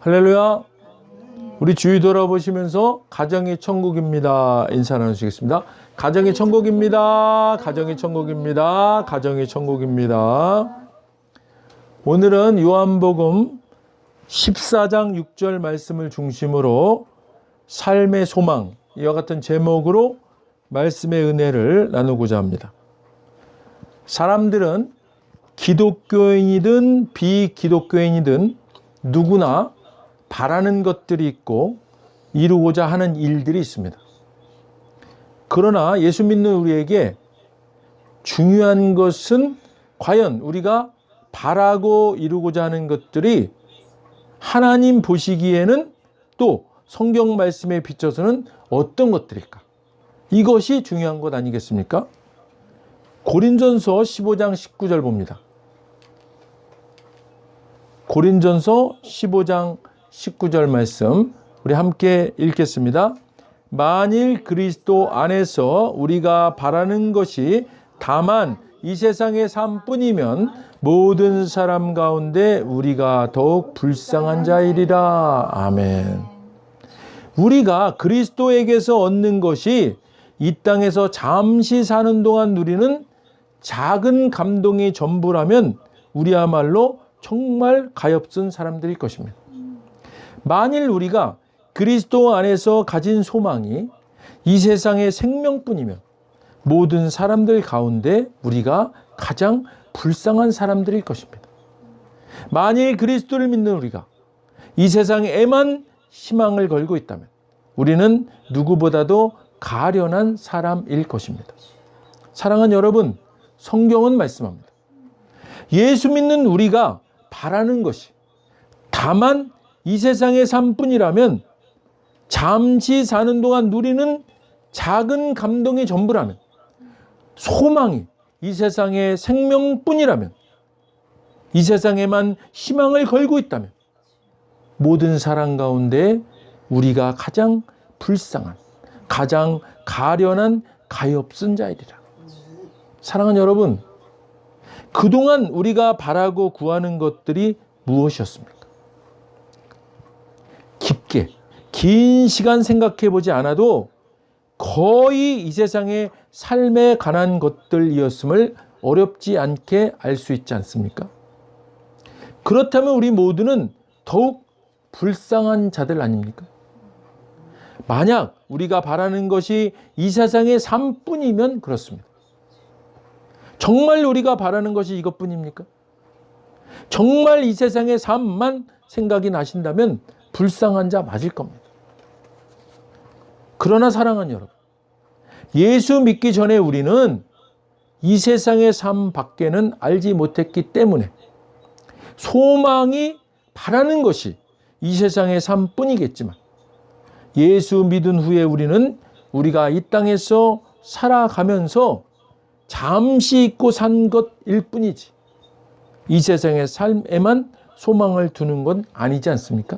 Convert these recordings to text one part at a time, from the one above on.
할렐루야. 우리 주위 돌아보시면서 가정이 천국입니다. 인사 나누시겠습니다. 가정이 천국입니다. 가정이 천국입니다. 가정이 천국입니다. 오늘은 요한복음 14장 6절 말씀을 중심으로 삶의 소망, 이와 같은 제목으로 말씀의 은혜를 나누고자 합니다. 사람들은 기독교인이든 비기독교인이든 누구나 바라는 것들이 있고 이루고자 하는 일들이 있습니다. 그러나 예수 믿는 우리에게 중요한 것은 과연 우리가 바라고 이루고자 하는 것들이 하나님 보시기에는 또 성경 말씀에 비춰서는 어떤 것들일까? 이것이 중요한 것 아니겠습니까? 고린전서 15장 19절 봅니다. 고린전서 15장 19절 말씀 우리 함께 읽겠습니다. 만일 그리스도 안에서 우리가 바라는 것이 다만 이 세상의 삶뿐이면 모든 사람 가운데 우리가 더욱 불쌍한 자이리라. 아멘. 우리가 그리스도에게서 얻는 것이 이 땅에서 잠시 사는 동안 누리는 작은 감동이 전부라면 우리야말로 정말 가엾은 사람들일 것입니다. 만일 우리가 그리스도 안에서 가진 소망이 이 세상의 생명뿐이면 모든 사람들 가운데 우리가 가장 불쌍한 사람들일 것입니다. 만일 그리스도를 믿는 우리가 이 세상에만 희망을 걸고 있다면 우리는 누구보다도 가련한 사람일 것입니다. 사랑하는 여러분, 성경은 말씀합니다. 예수 믿는 우리가 바라는 것이 다만 이 세상의 삶뿐이라면 잠시 사는 동안 누리는 작은 감동이 전부라면 소망이 이 세상의 생명뿐이라면 이 세상에만 희망을 걸고 있다면 모든 사람 가운데 우리가 가장 불쌍한 가장 가련한 가엾은 자이리라. 사랑하는 여러분, 그동안 우리가 바라고 구하는 것들이 무엇이었습니까? 깊게 긴 시간 생각해 보지 않아도 거의 이 세상의 삶에 관한 것들이었음을 어렵지 않게 알 수 있지 않습니까? 그렇다면 우리 모두는 더욱 불쌍한 자들 아닙니까? 만약 우리가 바라는 것이 이 세상의 삶뿐이면 그렇습니다. 정말 우리가 바라는 것이 이것뿐입니까? 정말 이 세상의 삶만 생각이 나신다면 불쌍한 자 맞을 겁니다. 그러나 사랑하는 여러분, 예수 믿기 전에 우리는 이 세상의 삶 밖에는 알지 못했기 때문에 소망이 바라는 것이 이 세상의 삶뿐이겠지만 예수 믿은 후에 우리는 우리가 이 땅에서 살아가면서 잠시 잊고 산 것일 뿐이지 이 세상의 삶에만 소망을 두는 건 아니지 않습니까?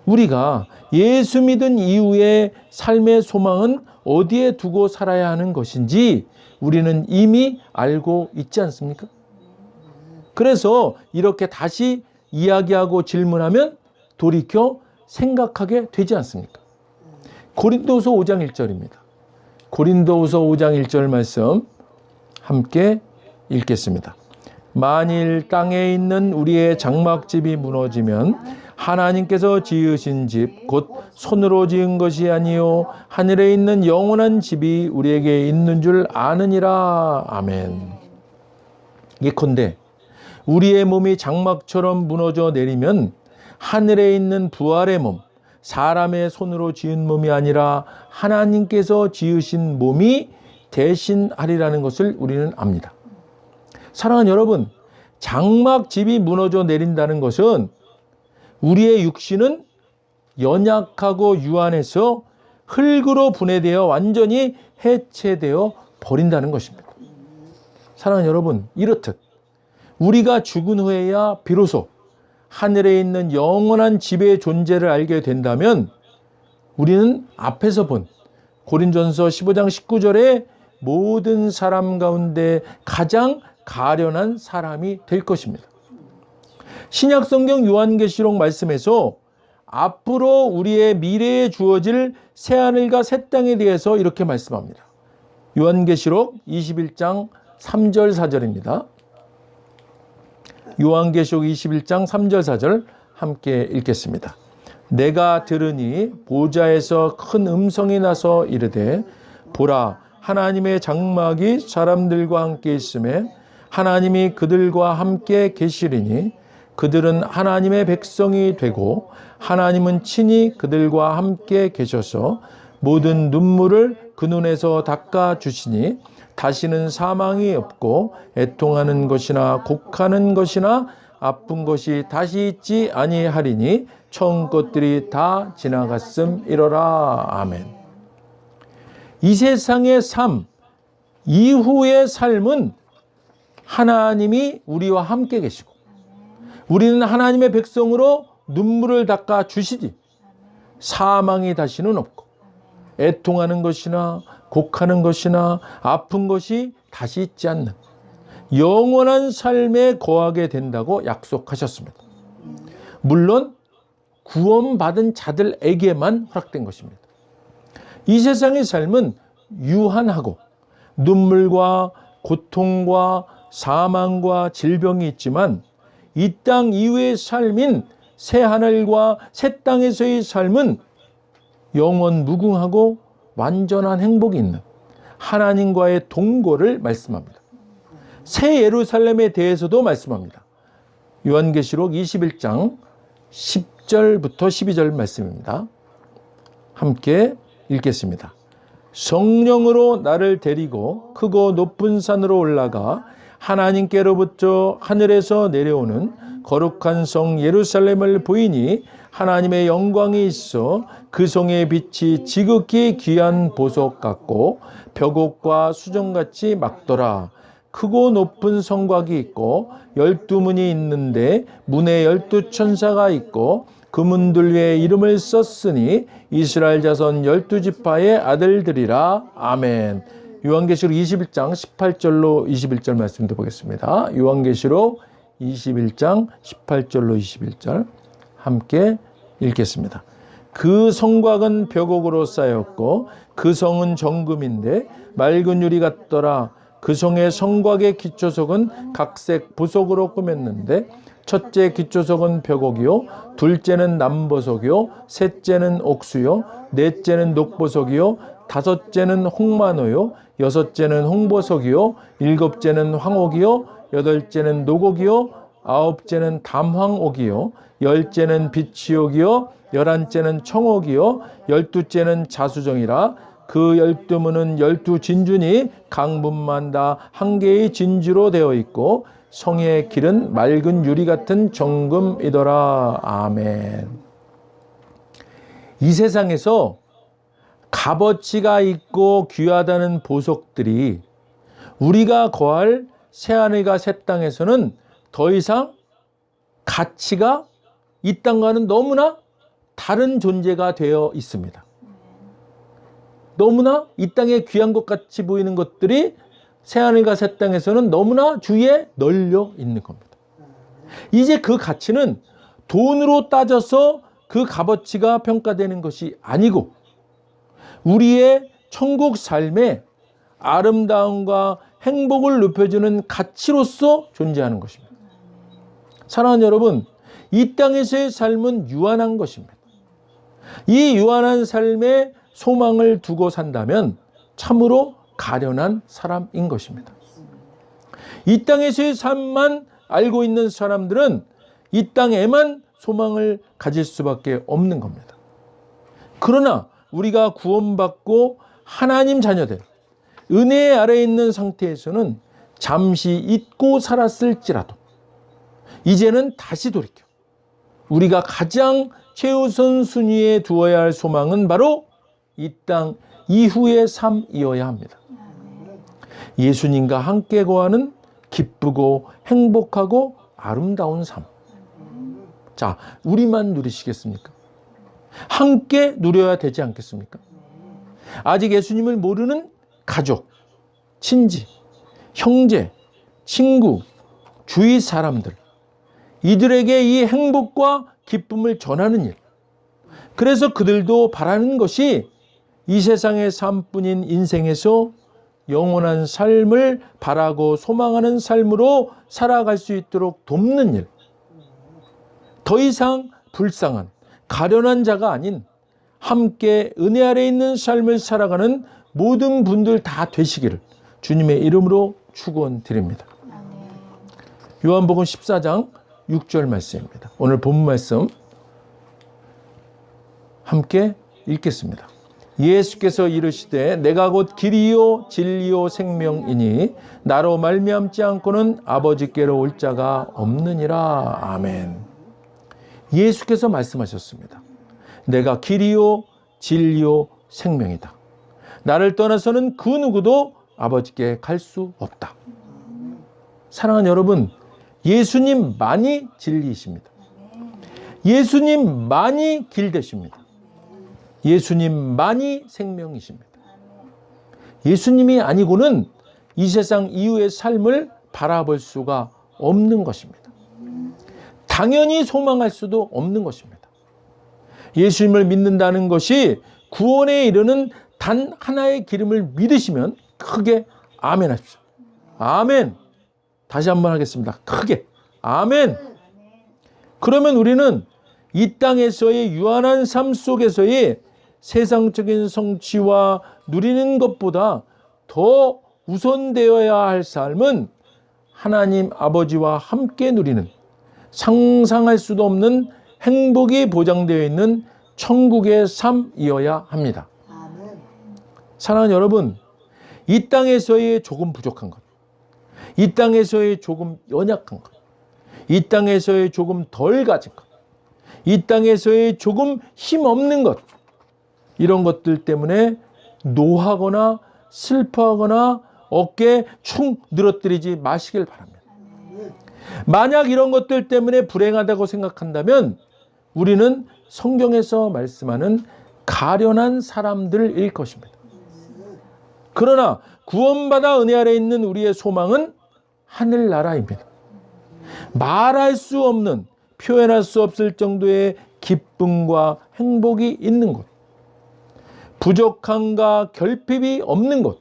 우리가 예수 믿은 이후의 삶의 소망은 어디에 두고 살아야 하는 것인지 우리는 이미 알고 있지 않습니까? 그래서 이렇게 다시 이야기하고 질문하면 돌이켜 생각하게 되지 않습니까? 고린도후서 5장 1절입니다. 고린도후서 5장 1절 말씀 함께 읽겠습니다. 만일 땅에 있는 우리의 장막집이 무너지면 하나님께서 지으신 집 곧 손으로 지은 것이 아니요 하늘에 있는 영원한 집이 우리에게 있는 줄 아느니라. 아멘. 예컨대 우리의 몸이 장막처럼 무너져 내리면 하늘에 있는 부활의 몸, 사람의 손으로 지은 몸이 아니라 하나님께서 지으신 몸이 대신하리라는 것을 우리는 압니다. 사랑하는 여러분, 장막집이 무너져 내린다는 것은 우리의 육신은 연약하고 유한해서 흙으로 분해되어 완전히 해체되어 버린다는 것입니다. 사랑하는 여러분, 이렇듯 우리가 죽은 후에야 비로소 하늘에 있는 영원한 집의 존재를 알게 된다면 우리는 앞에서 본 고린전서 15장 19절에 모든 사람 가운데 가장 가련한 사람이 될 것입니다. 신약성경 요한계시록 말씀에서 앞으로 우리의 미래에 주어질 새하늘과 새 땅에 대해서 이렇게 말씀합니다. 요한계시록 21장 3절 4절입니다. 요한계시록 21장 3절 4절 함께 읽겠습니다. 내가 들으니 보좌에서 큰 음성이 나서 이르되 보라, 하나님의 장막이 사람들과 함께 있음에 하나님이 그들과 함께 계시리니 그들은 하나님의 백성이 되고 하나님은 친히 그들과 함께 계셔서 모든 눈물을 그 눈에서 닦아 주시니 다시는 사망이 없고 애통하는 것이나 곡하는 것이나 아픈 것이 다시 있지 아니하리니 처음 것들이 다 지나갔음이로라. 아멘. 이 세상의 삶 이후의 삶은 하나님이 우리와 함께 계시고 우리는 하나님의 백성으로 눈물을 닦아 주시지 사망이 다시는 없고 애통하는 것이나 곡하는 것이나 아픈 것이 다시 있지 않는 영원한 삶에 거하게 된다고 약속하셨습니다. 물론 구원받은 자들에게만 허락된 것입니다. 이 세상의 삶은 유한하고 눈물과 고통과 사망과 질병이 있지만 이 땅 이후의 삶인 새 하늘과 새 땅에서의 삶은 영원 무궁하고 완전한 행복이 있는 하나님과의 동거를 말씀합니다. 새 예루살렘에 대해서도 말씀합니다. 요한계시록 21장 10절부터 12절 말씀입니다. 함께 읽겠습니다. 성령으로 나를 데리고 크고 높은 산으로 올라가 하나님께로부터 하늘에서 내려오는 거룩한 성 예루살렘을 보이니 하나님의 영광이 있어 그 성의 빛이 지극히 귀한 보석 같고 벽옥과 수정같이 막더라. 크고 높은 성곽이 있고 12문이 있는데 문에 12천사가 있고 그 문들 위에 이름을 썼으니 이스라엘 자손 12지파의 아들들이라. 아멘. 요한계시록 21장 18절로 21절 말씀도 보겠습니다. 요한계시록 21장 18절로 21절 함께 읽겠습니다. 그 성곽은 벽옥으로 쌓였고 그 성은 정금인데 맑은 유리 같더라. 그 성의 성곽의 기초석은 각색 보석으로 꾸몄는데 첫째 기초석은 벽옥이요, 둘째는 남보석이요, 셋째는 옥수요, 넷째는 녹보석이요, 다섯째는 홍마노요, 여섯째는 홍보석이요, 일곱째는 황옥이요, 여덟째는 노곡이요, 아홉째는 담황옥이요, 열째는 비치옥이요, 열한째는 청옥이요, 열두째는 자수정이라. 그 12문은 12진주니 강문마다 한 개의 진주로 되어 있고 성의 길은 맑은 유리 같은 정금이더라. 아멘. 이 세상에서 값어치가 있고 귀하다는 보석들이 우리가 거할 새하늘과 새 땅에서는 더 이상 가치가 이 땅과는 너무나 다른 존재가 되어 있습니다. 너무나 이 땅에 귀한 것 같이 보이는 것들이 새하늘과 새 땅에서는 너무나 주위에 널려 있는 겁니다. 이제 그 가치는 돈으로 따져서 그 값어치가 평가되는 것이 아니고 우리의 천국 삶의 아름다움과 행복을 높여주는 가치로서 존재하는 것입니다. 사랑하는 여러분, 이 땅에서의 삶은 유한한 것입니다. 이 유한한 삶에 소망을 두고 산다면 참으로 가련한 사람인 것입니다. 이 땅에서의 삶만 알고 있는 사람들은 이 땅에만 소망을 가질 수밖에 없는 겁니다. 그러나 우리가 구원받고 하나님 자녀들, 은혜 아래에 있는 상태에서는 잠시 잊고 살았을지라도 이제는 다시 돌이켜 우리가 가장 최우선 순위에 두어야 할 소망은 바로 이 땅 이후의 삶이어야 합니다. 예수님과 함께 거하는 기쁘고 행복하고 아름다운 삶. 자, 우리만 누리시겠습니까? 함께 누려야 되지 않겠습니까? 아직 예수님을 모르는 가족, 친지, 형제, 친구, 주위 사람들, 이들에게 이 행복과 기쁨을 전하는 일. 그래서 그들도 바라는 것이 이 세상의 삶뿐인 인생에서 영원한 삶을 바라고 소망하는 삶으로 살아갈 수 있도록 돕는 일. 더 이상 불쌍한, 가련한 자가 아닌 함께 은혜 아래 있는 삶을 살아가는 모든 분들 다 되시기를 주님의 이름으로 축원드립니다. 요한복음 14장 6절 말씀입니다. 오늘 본문 말씀 함께 읽겠습니다. 예수께서 이르시되 내가 곧 길이요 진리요 생명이니 나로 말미암지 않고는 아버지께로 올 자가 없느니라. 아멘. 예수께서 말씀하셨습니다. 내가 길이요 진리요 생명이다. 나를 떠나서는 그 누구도 아버지께 갈 수 없다. 사랑하는 여러분, 예수님만이 진리이십니다. 예수님만이 길 되십니다. 예수님만이 생명이십니다. 예수님이 아니고는 이 세상 이후의 삶을 바라볼 수가 없는 것입니다. 당연히 소망할 수도 없는 것입니다. 예수님을 믿는다는 것이 구원에 이르는 단 하나의 기름을 믿으시면 크게 아멘 하십시오. 아멘. 다시 한번 하겠습니다. 크게 아멘. 그러면 우리는 이 땅에서의 유한한 삶 속에서의 세상적인 성취와 누리는 것보다 더 우선되어야 할 삶은 하나님 아버지와 함께 누리는 상상할 수도 없는 행복이 보장되어 있는 천국의 삶이어야 합니다. 사랑하는 여러분, 이 땅에서의 조금 부족한 것, 이 땅에서의 조금 연약한 것, 이 땅에서의 조금 덜 가진 것, 이 땅에서의 조금 힘없는 것, 이런 것들 때문에 노하거나 슬퍼하거나 어깨에 축 늘어뜨리지 마시길 바랍니다. 만약 이런 것들 때문에 불행하다고 생각한다면 우리는 성경에서 말씀하는 가련한 사람들일 것입니다. 그러나 구원받아 은혜 아래 있는 우리의 소망은 하늘나라입니다. 말할 수 없는, 표현할 수 없을 정도의 기쁨과 행복이 있는 곳, 부족함과 결핍이 없는 곳,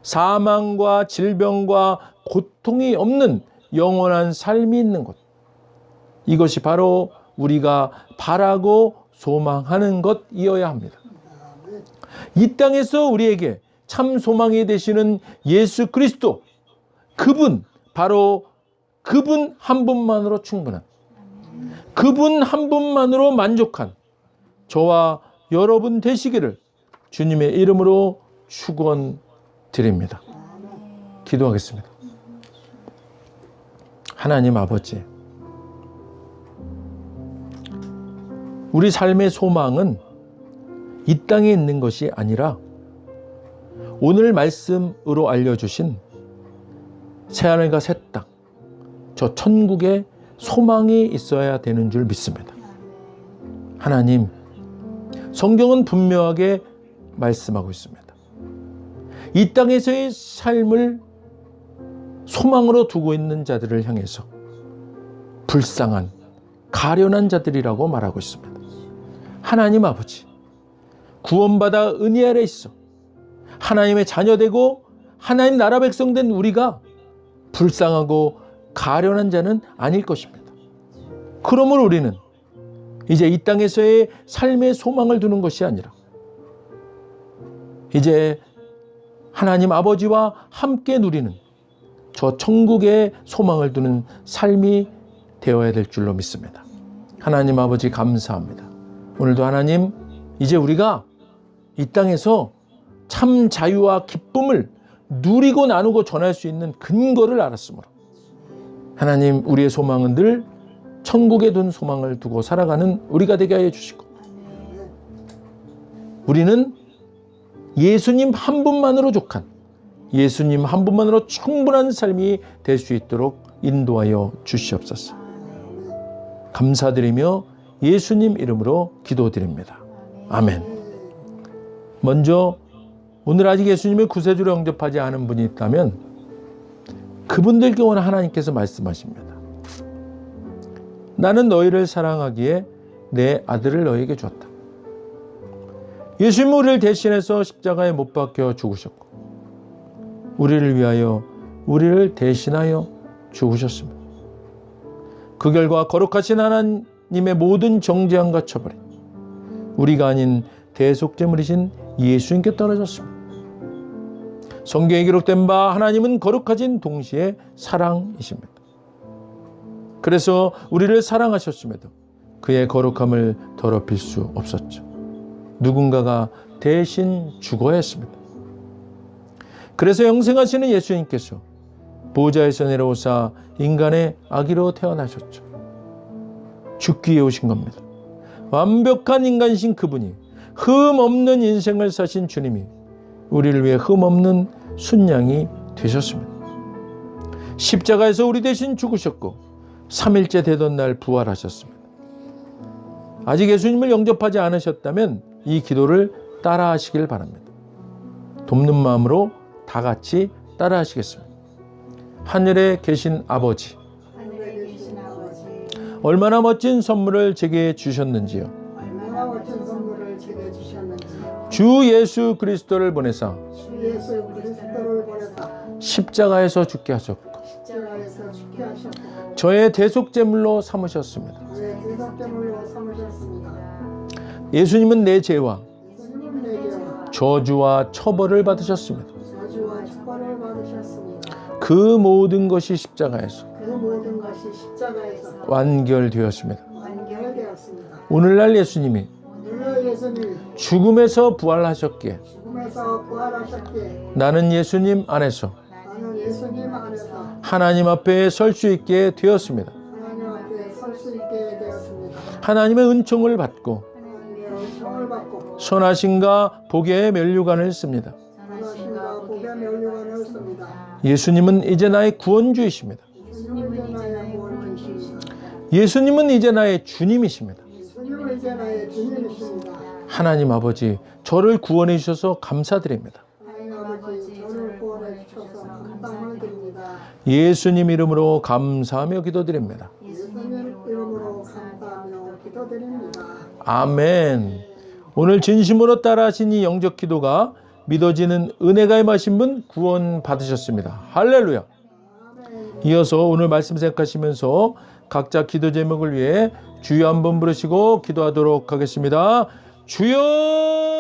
사망과 질병과 고통이 없는 영원한 삶이 있는 곳, 이것이 바로 우리가 바라고 소망하는 것이어야 합니다. 이 땅에서 우리에게 참 소망이 되시는 예수 그리스도, 그분, 바로 그분 한 분만으로 충분한, 그분 한 분만으로 만족한 저와 여러분 되시기를 주님의 이름으로 축원드립니다. 기도하겠습니다. 하나님 아버지, 우리 삶의 소망은 이 땅에 있는 것이 아니라 오늘 말씀으로 알려주신 새하늘과 새 땅, 저 천국에 소망이 있어야 되는 줄 믿습니다. 하나님, 성경은 분명하게 말씀하고 있습니다. 이 땅에서의 삶을 소망으로 두고 있는 자들을 향해서 불쌍한, 가련한 자들이라고 말하고 있습니다. 하나님 아버지, 구원받아 은혜 아래 있어 하나님의 자녀되고 하나님 나라 백성 된 우리가 불쌍하고 가련한 자는 아닐 것입니다. 그러므로 우리는 이제 이 땅에서의 삶의 소망을 두는 것이 아니라 이제 하나님 아버지와 함께 누리는 저 천국의 소망을 두는 삶이 되어야 될 줄로 믿습니다. 하나님 아버지 감사합니다. 오늘도 하나님, 이제 우리가 이 땅에서 참 자유와 기쁨을 누리고 나누고 전할 수 있는 근거를 알았으므로 하나님, 우리의 소망은 늘 천국에 둔 소망을 두고 살아가는 우리가 되게 하여 주시고, 우리는 예수님 한 분만으로 족한, 예수님 한 분만으로 충분한 삶이 될 수 있도록 인도하여 주시옵소서. 감사드리며 예수님 이름으로 기도드립니다. 아멘. 먼저 오늘 아직 예수님의 구세주로 영접하지 않은 분이 있다면 그분들께 오늘 하나님께서 말씀하십니다. 나는 너희를 사랑하기에 내 아들을 너희에게 주었다. 예수님은 우리를 대신해서 십자가에 못 박혀 죽으셨고 우리를 위하여 우리를 대신하여 죽으셨습니다. 그 결과 거룩하신 하나님의 모든 정죄함과 처벌이 우리가 아닌 대속제물이신 예수님께 떨어졌습니다. 성경에 기록된 바 하나님은 거룩하신 동시에 사랑이십니다. 그래서 우리를 사랑하셨음에도 그의 거룩함을 더럽힐 수 없었죠. 누군가가 대신 죽어야 했습니다. 그래서 영생하시는 예수님께서 보좌에서 내려오사 인간의 아기로 태어나셨죠. 죽기 위해 오신 겁니다. 완벽한 인간이신 그분이, 흠 없는 인생을 사신 주님이 우리를 위해 흠 없는 순양이 되셨습니다. 십자가에서 우리 대신 죽으셨고 3일째 되던 날 부활하셨습니다. 아직 예수님을 영접하지 않으셨다면 이 기도를 따라 하시길 바랍니다. 돕는 마음으로 다 같이 따라 하시겠습니다. 하늘에 계신 아버지, 얼마나 멋진 선물을 제게 주셨는지요. 주 예수 그리스도를 보내사 십자가에서 죽게 하셨고 저의 대속제물로 삼으셨습니다. 예수님은 내 죄와 저주와 처벌을 받으셨습니다. 그 모든 것이 십자가에서 완결되었습니다. 오늘날 예수님이 죽음에서 부활하셨기에 나는 예수님 안에서 하나님 앞에 설 수 있게 되었습니다. 하나님의 은총을 받고 선하심과 복의 면류관을 씁니다. 예수님은 이제 나의 구원주이십니다. 예수님은 이제 나의 주님이십니다. 하나님 아버지, 저를 구원해 주셔서 감사드립니다. 예수님 이름으로 감사하며 기도드립니다. 아멘. 오늘 진심으로 따라하신 이 영적 기도가 믿어지는 은혜가 임하신 분 구원 받으셨습니다. 할렐루야. 이어서 오늘 말씀 생각하시면서 각자 기도 제목을 위해 주여 한번 부르시고 기도하도록 하겠습니다. 주여!